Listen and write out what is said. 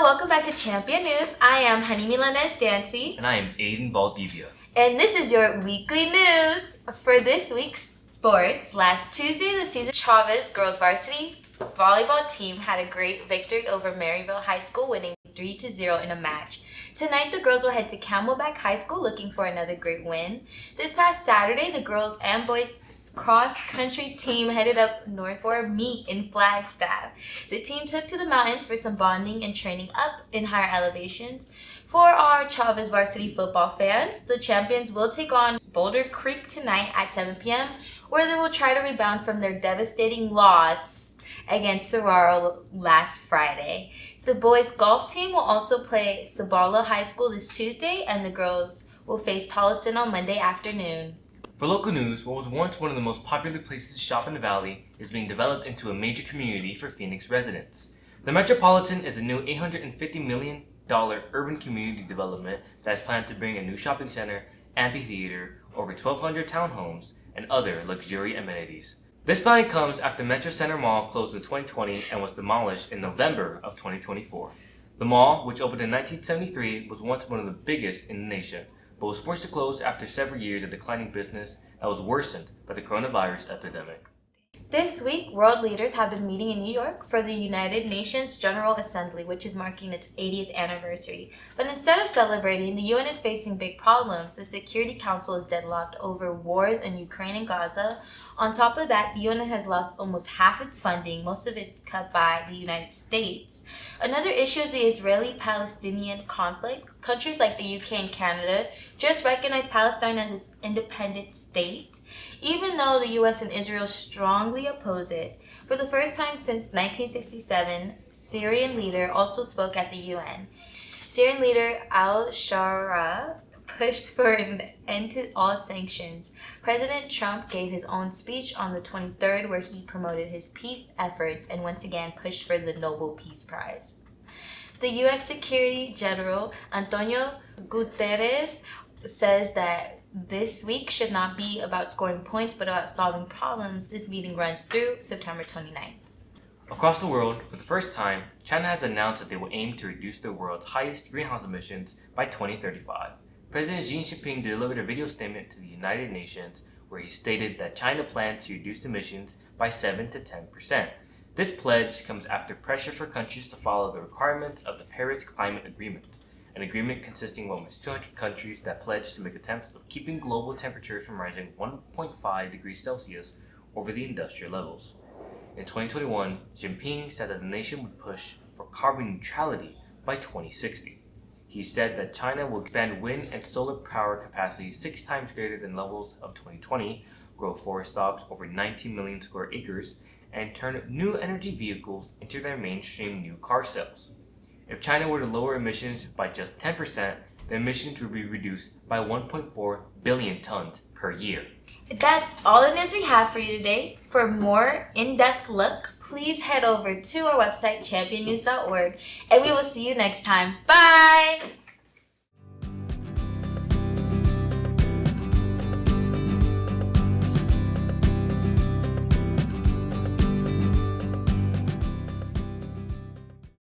welcome back to Champion News. I am Honey Milanez, Dancy. And I am Aiden, Valdivia. And this is your weekly news for this week's sports. Last Tuesday, the Cesar Chavez girls varsity volleyball team had a great victory over Maryville High School, winning 3-0 in a match. Tonight, the girls will head to Camelback High School looking for another great win. This past Saturday, the girls and boys cross-country team headed up north for a meet in Flagstaff. The team took to the mountains for some bonding and training up in higher elevations. For our Chavez varsity football fans, the champions will take on Boulder Creek tonight at 7 p.m., where they will try to rebound from their devastating loss against Soraro last Friday. The boys' golf team will also play Sabala High School this Tuesday, and the girls will face Tolleson on Monday afternoon. For local news, what was once one of the most popular places to shop in the valley is being developed into a major community for Phoenix residents. The Metropolitan is a new $850 million urban community development that is planned to bring a new shopping center, amphitheater, over 1,200 townhomes, and other luxury amenities. This planning comes after Metro Center Mall closed in 2020 and was demolished in November of 2024. The mall, which opened in 1973, was once one of the biggest in the nation, but was forced to close after several years of declining business that was worsened by the coronavirus epidemic. This week, world leaders have been meeting in New York for the United Nations General Assembly, which is marking its 80th anniversary. But instead of celebrating, the UN is facing big problems. The Security Council is deadlocked over wars in Ukraine and Gaza. On top of that, the UN has lost almost half its funding, most of it cut by the United States. Another issue is the Israeli-Palestinian conflict. Countries like the UK and Canada just recognize Palestine as its independent state, even though the US and Israel strongly oppose it. For the first time since 1967, Syrian leader also spoke at the UN. Syrian leader al-Shara pushed for an end to all sanctions. President Trump gave his own speech on the 23rd where he promoted his peace efforts and once again pushed for the Nobel Peace Prize. The U.S. Secretary General Antonio Guterres says that this week should not be about scoring points but about solving problems. This meeting runs through September 29th. Across the world, for the first time, China has announced that they will aim to reduce the world's highest greenhouse emissions by 2035. President Xi Jinping delivered a video statement to the United Nations where he stated that China plans to reduce emissions by 7 to 10%. This pledge comes after pressure for countries to follow the requirements of the Paris Climate Agreement, an agreement consisting of almost 200 countries that pledged to make attempts of keeping global temperatures from rising 1.5 degrees Celsius over the industrial levels. In 2021, Jinping said that the nation would push for carbon neutrality by 2060. He said that China will expand wind and solar power capacity 6 times greater than levels of 2020, grow forest stocks over 19 million square acres, and turn new energy vehicles into their mainstream new car sales. If China were to lower emissions by just 10%, the emissions would be reduced by 1.4 billion tons per year. That's all the news we have for you today. For more in-depth look, please head over to our website, championnews.org, and we will see you next time. Bye!